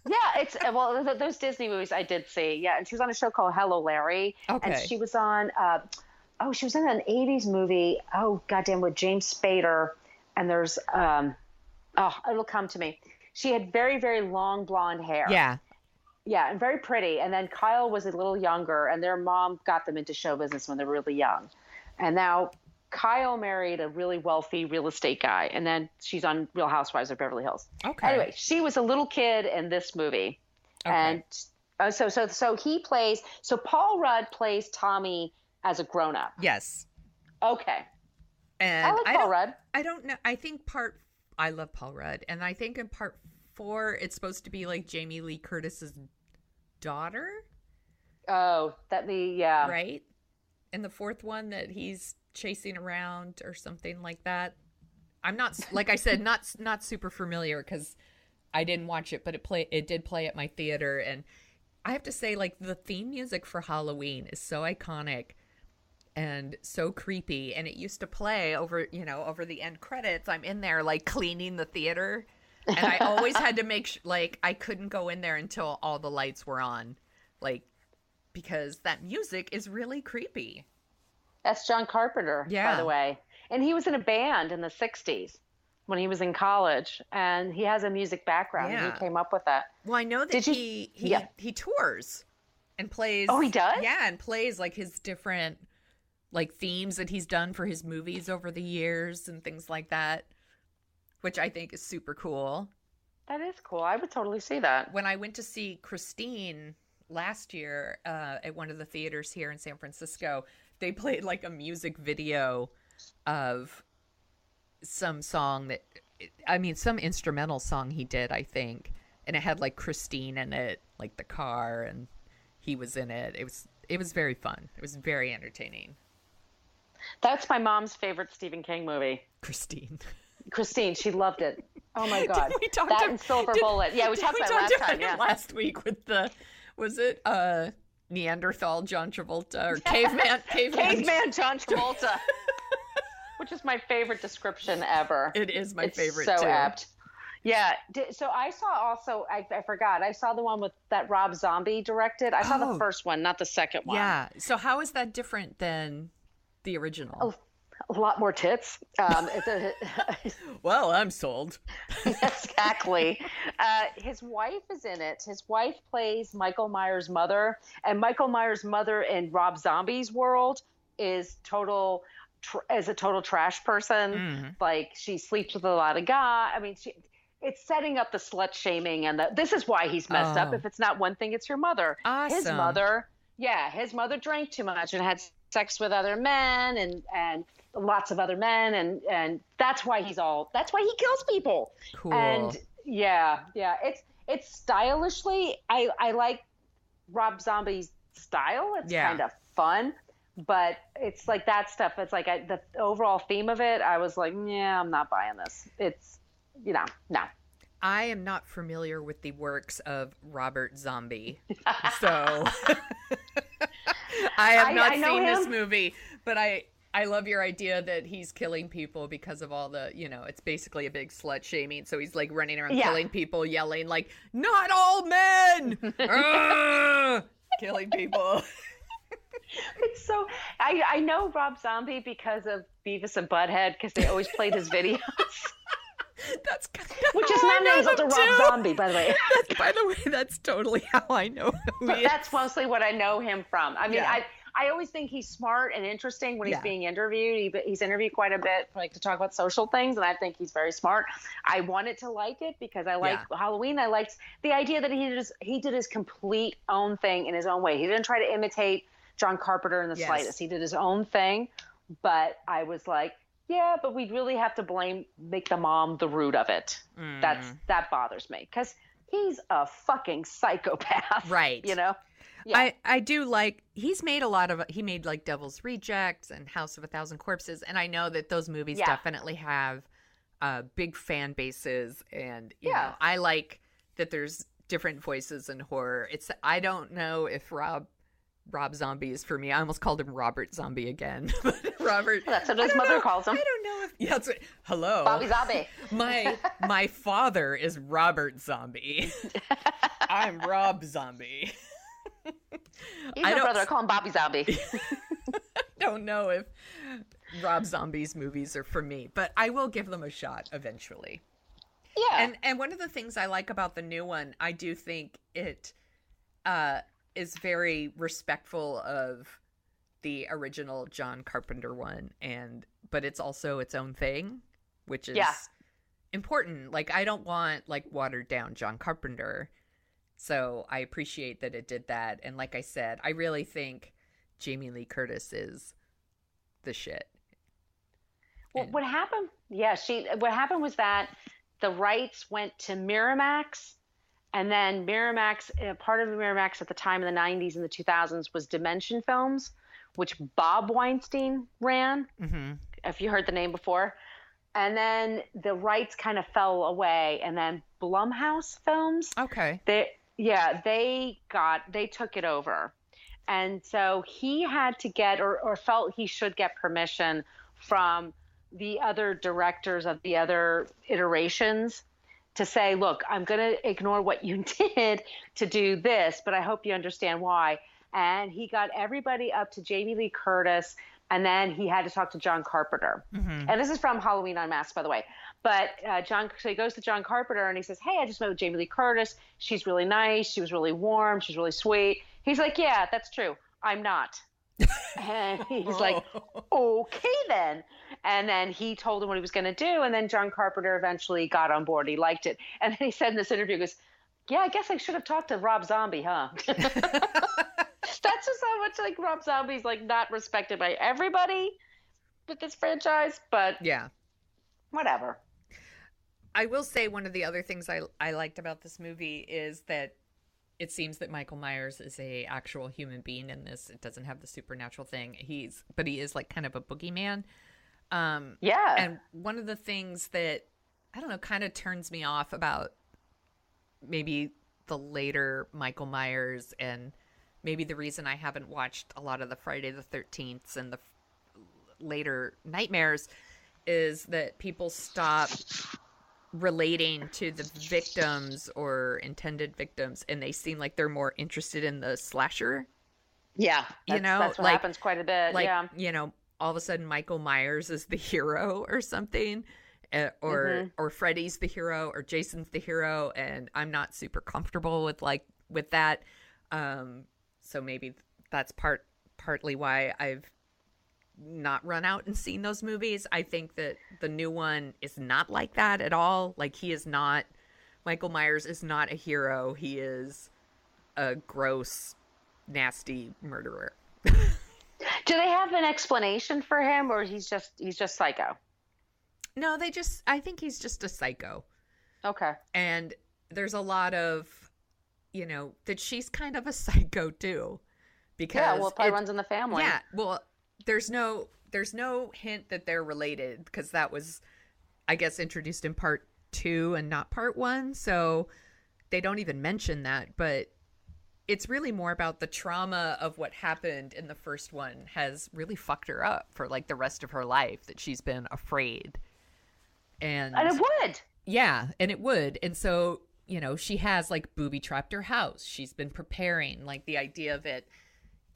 Yeah, those Disney movies I did see. Yeah, and she was on a show called Hello, Larry. Okay. And she was on she was in an 80s movie. Oh, goddamn, with James Spader. And there's, it'll come to me. She had very, very long blonde hair. Yeah. Yeah, and very pretty. And then Kyle was a little younger, and their mom got them into show business when they were really young. And now Kyle married a really wealthy real estate guy, and then she's on Real Housewives of Beverly Hills. Okay. Anyway, she was a little kid in this movie. Okay. And so he plays, so Paul Rudd plays Tommy as a grown-up. Yes. Okay. And I like Paul Rudd. I don't know. I love Paul Rudd. And I think in part 4, it's supposed to be like Jamie Lee Curtis's daughter. Oh, yeah. Right? And the 4th one that he's chasing around or something like that. I'm not, like I said, not super familiar because I didn't watch it, but it did play at my theater. And I have to say, like, the theme music for Halloween is so iconic and so creepy. And it used to play over the end credits. I'm in there like cleaning the theater. And I always had to make like I couldn't go in there until all the lights were on, like, because that music is really creepy. That's John Carpenter, by the way. And he was in a band in the 60s when he was in college, and he has a music background, and he came up with that. Well, I know that he tours and plays. Oh, he does? Yeah, and plays like his different like themes that he's done for his movies over the years and things like that, which I think is super cool. That is cool. I would totally see that. When I went to see Christine last year at one of the theaters here in San Francisco, they played like a music video of some song some instrumental song he did, I think. And it had like Christine in it, like the car, and he was in it. It was very fun. It was very entertaining. That's my mom's favorite Stephen King movie. Christine, she loved it. Oh my God. That and Silver Bullet. Yeah, we talked about it last time. Yeah. Last week with was it Neanderthal John Travolta or caveman John Travolta, which is my favorite description ever. It is my favorite so too. Apt. Yeah. So I saw also, I forgot, I saw the one that Rob Zombie directed. I saw the first one, not the second one. Yeah. So how is that different than the original? A lot more tits. Well, I'm sold. Exactly. His wife is in it. His wife plays Michael Myers' mother, and Michael Myers' mother in Rob Zombie's world is a total trash person. Mm. Like, she sleeps with a lot of guys. I mean, it's setting up the slut shaming, and this is why he's messed up. If it's not one thing, it's your mother. Awesome. His mother drank too much and had sex with other men and lots of other men, and that's why he kills people. Cool. And yeah, it's stylishly, I like Rob Zombie's style. It's kind of fun, but it's like that stuff. It's like the overall theme of it, I was like, yeah, I'm not buying this. It's, no. I am not familiar with the works of Robert Zombie, so I have not seen this movie, but I love your idea that he's killing people because of all the, it's basically a big slut shaming. So he's like running around killing people, yelling like, not all men, killing people. It's so, I know Rob Zombie because of Beavis and Butthead, because they always played his videos. That's kind of which is not an insult to Rob Zombie, by the way. That's totally how I know who he is. That's mostly what I know him from. I mean, I always think he's smart and interesting when he's being interviewed. He's interviewed quite a bit, like, to talk about social things, and I think he's very smart. I wanted to like it because I like Halloween. I liked the idea that he did his complete own thing in his own way. He didn't try to imitate John Carpenter in the slightest. He did his own thing, but I was like, yeah, but we'd really have to make the mom the root of it. That bothers me because he's a fucking psychopath. Right. Yeah. I do like, he made like Devil's Rejects and House of a Thousand Corpses. And I know that those movies definitely have big fan bases. And, you know, I like that there's different voices in horror. I don't know if Rob Zombie is for me. I almost called him Robert Zombie again. Robert. Well, that's what his mother calls him. I don't know if. Yeah, that's right. Hello. Bobby Zombie. My father is Robert Zombie. I'm Rob Zombie. He's my brother. I call him Bobby Zombie. don't know if Rob Zombie's movies are for me, but I will give them a shot eventually. Yeah. And one of the things I like about the new one, I do think it is very respectful of the original John Carpenter one, but it's also its own thing, which is important. Like, I don't want like watered down John Carpenter. So I appreciate that it did that. And like I said, I really think Jamie Lee Curtis is the shit. Well, what happened? Yeah, what happened was that the rights went to Miramax, and then Miramax, part of Miramax at the time in the 90s and the 2000s was Dimension Films, which Bob Weinstein ran, if you heard the name before. And then the rights kind of fell away, and then Blumhouse Films. Okay. They took it over. And so he had to get, or felt he should get permission from the other directors of the other iterations to say, look, I'm going to ignore what you did to do this, but I hope you understand why. And he got everybody up to Jamie Lee Curtis, and then he had to talk to John Carpenter. And this is from Halloween Unmasked, by the way. But so he goes to John Carpenter, and he says, hey, I just met with Jamie Lee Curtis. She's really nice. She was really warm. She's really sweet. He's like, yeah, that's true. I'm not. And he's like, okay, then. And then he told him what he was going to do. And then John Carpenter eventually got on board. He liked it. And then he said in this interview, he goes, yeah, I guess I should have talked to Rob Zombie, huh? That's just how much like Rob Zombie's like not respected by everybody with this franchise. But yeah, whatever. I will say one of the other things I liked about this movie is that it seems that Michael Myers is a actual human being in this. It doesn't have the supernatural thing. But he is like kind of a boogeyman. Yeah. And one of the things that, I don't know, kind of turns me off about maybe the later Michael Myers, and maybe the reason I haven't watched a lot of the Friday the 13th and the later Nightmares, is that people stop relating to the victims or intended victims, and they seem like they're more interested in the slasher. Yeah, that's what happens quite a bit. Like, yeah, all of a sudden Michael Myers is the hero or something, or Freddy's the hero, or Jason's the hero, and I'm not super comfortable with that. So maybe that's partly why I've not run out and seen those movies. I think that the new one is not like that at all. Like, Michael Myers is not a hero. He is a gross, nasty murderer. Do they have an explanation for him, or he's just psycho? No, I think he's just a psycho. Okay. And there's a lot of, that she's kind of a psycho too. Because it probably runs in the family. Yeah, well, there's no hint that they're related, because that was, I guess, introduced in part 2 and not part 1. So they don't even mention that, but it's really more about the trauma of what happened in the first one has really fucked her up for like the rest of her life, that she's been afraid. And it would. Yeah, and it would. And so, she has like booby trapped her house. She's been preparing, like, the idea of it.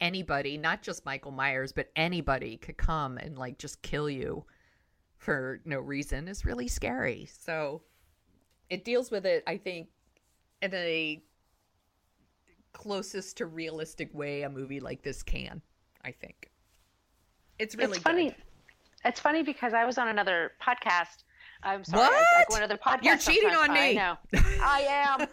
Anybody, not just Michael Myers, but anybody could come and like just kill you for no reason is really scary. So it deals with it, I think, in a closest to realistic way a movie like this can, I think. It's really funny. good. It's funny because I was on another podcast. I'm sorry. What? I go on another podcast. You're cheating on me. I know. I am.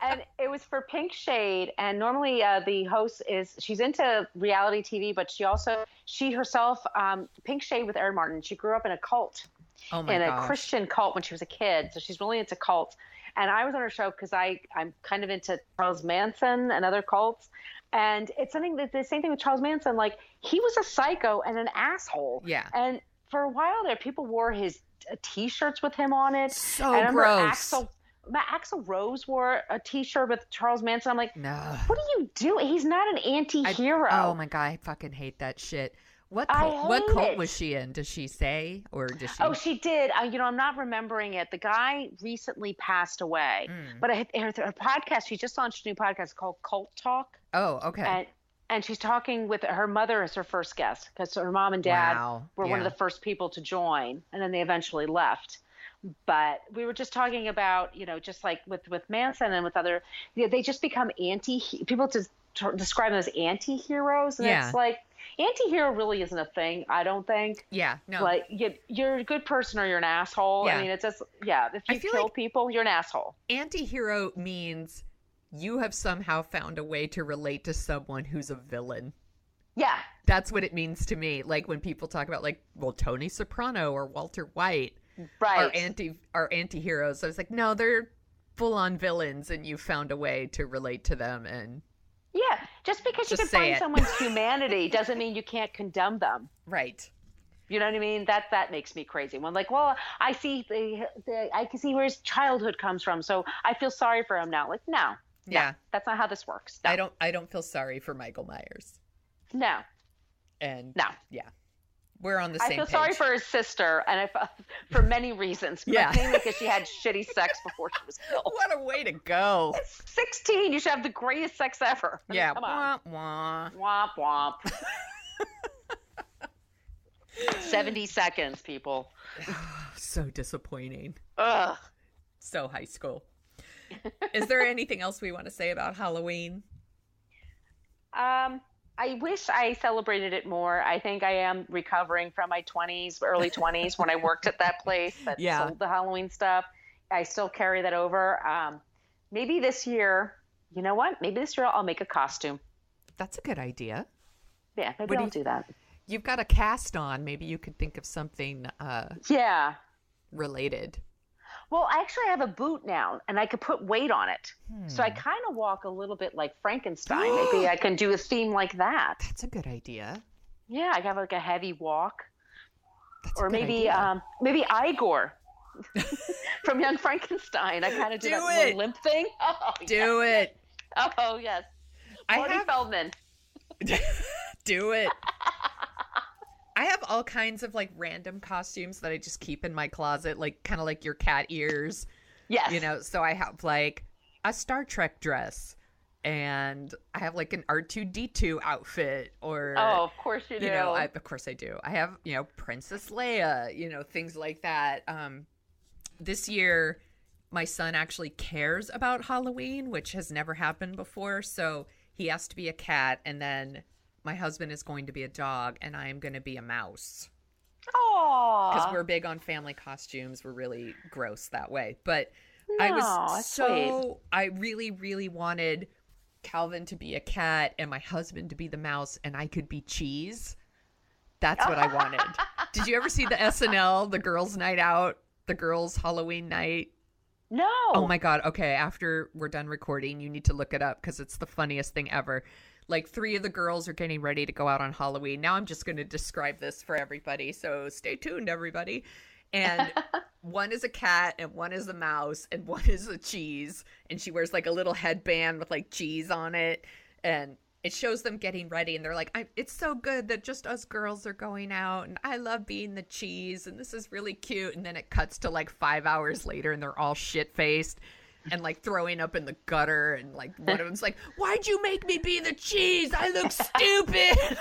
And it was for Pink Shade. And normally the host she's into reality TV, but she herself, Pink Shade with Aaron Martin, she grew up in a cult. Oh my gosh. a Christian cult when she was a kid. So she's really into cults. And I was on her show because I'm kind of into Charles Manson and other cults. And it's something that the same thing with Charles Manson. Like, he was a psycho and an asshole. Yeah. And for a while there, people wore his T-shirts with him on it. So gross. Axl Rose wore a T-shirt with Charles Manson. I'm like, no. What are you doing? He's not an anti-hero. Oh my God, I fucking hate that shit. What cult was she in? Does she say, or does she? Oh, she did. I'm not remembering it. The guy recently passed away, but her podcast. She just launched a new podcast called Cult Talk. Oh, okay. And and she's talking with her mother as her first guest because her mom and dad were one of the first people to join, and then they eventually left. But we were just talking about, just like with Manson and with other, they just become people just describe them as anti-heroes. And it's like, anti-hero really isn't a thing, I don't think. Yeah, no. Like, you're a good person or you're an asshole. Yeah. I mean, it's just, if you kill people, you're an asshole. Anti-hero means you have somehow found a way to relate to someone who's a villain. Yeah. That's what it means to me. Like, when people talk about, like, well, Tony Soprano or Walter White are anti-heroes. I was like, no, they're full-on villains, and you found a way to relate to them. And yeah, just because you can find someone's humanity doesn't mean you can't condemn them. Right. You know what I mean? That makes me crazy. When like, well, I see I can see where his childhood comes from, so I feel sorry for him now. Like, no, that's not how this works. No. I don't feel sorry for Michael Myers. No. And no. Yeah. We're on the same page. I feel sorry for his sister, and for many reasons. Yeah. Mainly because she had shitty sex before she was killed. What a way to go. It's 16. You should have the greatest sex ever. Yeah. Come on. Womp, womp. Womp, womp. 70 seconds, people. So disappointing. Ugh. So high school. Is there anything else we want to say about Halloween? I wish I celebrated it more. I think I am recovering from my early 20s, when I worked at that place that sold the Halloween stuff. I still carry that over. Maybe this year, you know what? Maybe this year I'll make a costume. That's a good idea. Yeah, maybe I'll do that. You've got a cast on. Maybe you could think of something related. Well, I actually have a boot now, and I could put weight on it. So I kind of walk a little bit like Frankenstein. Maybe I can do a theme like that. That's a good idea. Yeah, I have like a heavy walk. That's or maybe maybe Igor from Young Frankenstein. I kind of do that little limp thing. Oh, do it. Oh, yes. Marty Feldman. Do it. I have all kinds of like random costumes that I just keep in my closet, like kind of like your cat ears. Yes. So I have like a Star Trek dress, and I have like an R2-D2 outfit, or of course you do. Of course I do. I have, Princess Leia, things like that. This year my son actually cares about Halloween, which has never happened before. So he has to be a cat, and then my husband is going to be a dog, and I am going to be a mouse. Aww. Because we're big on family costumes. We're really gross that way. But I really, really wanted Calvin to be a cat and my husband to be the mouse, and I could be Cheese. That's what I wanted. Did you ever see the SNL, the girls' night out, the girls' Halloween night? No. Oh my God. Okay. After we're done recording, you need to look it up because it's the funniest thing ever. Like 3 of the girls are getting ready to go out on Halloween. Now I'm just going to describe this for everybody. So stay tuned, everybody. And one is a cat, and one is a mouse, and one is a cheese. And she wears like a little headband with like cheese on it. And it shows them getting ready. And they're like, it's so good that just us girls are going out. And I love being the cheese. And this is really cute. And then it cuts to like 5 hours later, and they're all shit-faced and like throwing up in the gutter, and like one of them's like, why'd you make me be the cheese? I look stupid.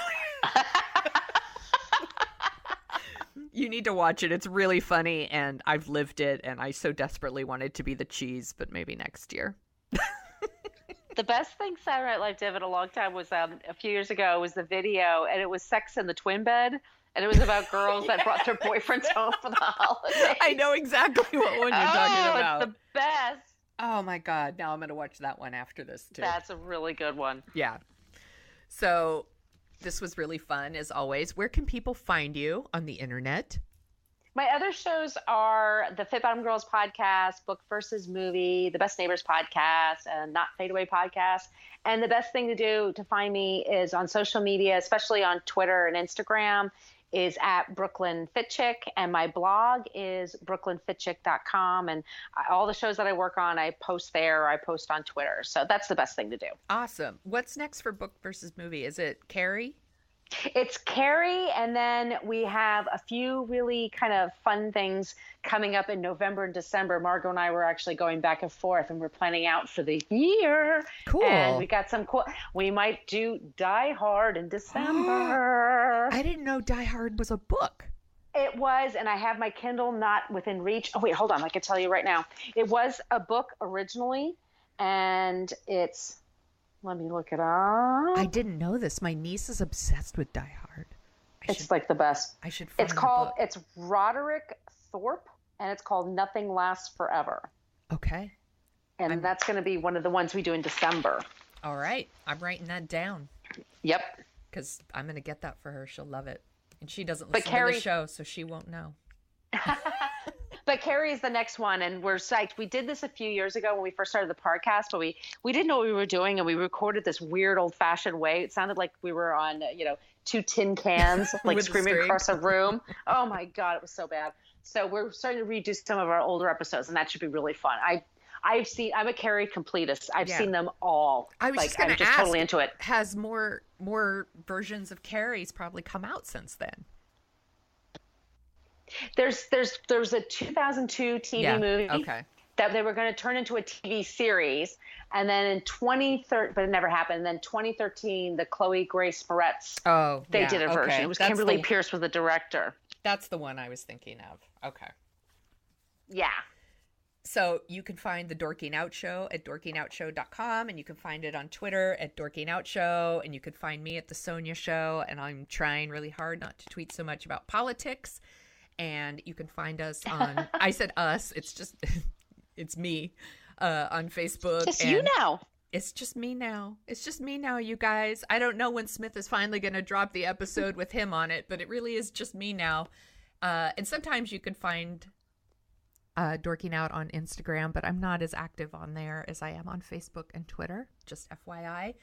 You need to watch it. It's really funny, and I've lived it, and I so desperately wanted to be the cheese, but maybe next year. The best thing Saturday Night Live did in a long time was a few years ago was the video, and it was Sex in the Twin Bed. And it was about girls that brought their boyfriends home for the holidays. I know exactly what one you're talking about. It's the best. Oh my God. Now I'm going to watch that one after this too. That's a really good one. Yeah. So this was really fun as always. Where can people find you on the internet? My other shows are the Fit Bottom Girls podcast, Book versus Movie, the Best Neighbors podcast, and Not Fade Away podcast. And the best thing to do to find me is on social media, especially on Twitter and Instagram, is at Brooklyn Fit Chick, and my blog is brooklynfitchick.com, and all the shows that I work on, I post there, or I post on Twitter. So that's the best thing to do. Awesome. What's next for Book versus Movie? Is it Carrie? It's Carrie, and then we have a few really kind of fun things coming up in November and December. Margo and I were actually going back and forth, and we're planning out for the year. Cool. And we got some cool. We might do Die Hard in December. I didn't know Die Hard was a book. It was, and I have my Kindle not within reach. Oh, wait, hold on. I can tell you right now. It was a book originally, and it's... Let me look it up. I didn't know this. My niece is obsessed with Die Hard. It's like the best. I should find it's Roderick Thorpe, and it's called Nothing Lasts Forever. Okay. And that's going to be one of the ones we do in December. All right. I'm writing that down. Yep. Because I'm going to get that for her. She'll love it. And she doesn't listen to the show, so she won't know. But Carrie is the next one, and we're psyched. We did this a few years ago when we first started the podcast, but we didn't know what we were doing, and we recorded this weird old-fashioned way. It sounded like we were on, two tin cans, like screaming across a room. Oh, my God, it was so bad. So we're starting to redo some of our older episodes, and that should be really fun. I'm a Carrie completist. I've seen them all. I was just going to ask, totally into it. Has more versions of Carrie's probably come out since then? There's a 2002 TV movie that they were going to turn into a TV series, and then in 2013, but it never happened. And then 2013, the Chloe Grace Moretz, they did a version. It was Kimberly Pierce was the director. That's the one I was thinking of. Okay. Yeah. So you can find the Dorking Out Show at dorkingoutshow.com, and you can find it on Twitter at Dorking Out Show, and you can find me at The Sonia Show, and I'm trying really hard not to tweet so much about politics. And you can find us on, I said us, it's just, it's me, on Facebook. Just you now. It's just me now. It's just me now, you guys. I don't know when Smith is finally going to drop the episode with him on it, but it really is just me now. And sometimes you can find Dorking Out on Instagram, but I'm not as active on there as I am on Facebook and Twitter, just FYI.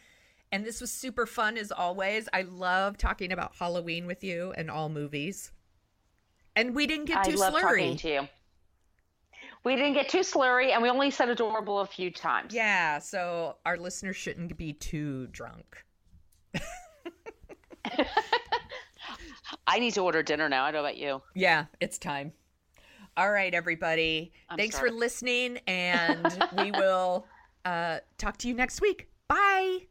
And this was super fun as always. I love talking about Halloween with you and all movies. And we didn't get too slurry. I love talking to you. We didn't get too slurry, and we only said adorable a few times. Yeah, so our listeners shouldn't be too drunk. I need to order dinner now. I don't know about you. Yeah, it's time. All right, everybody. Thanks for listening, and we will talk to you next week. Bye.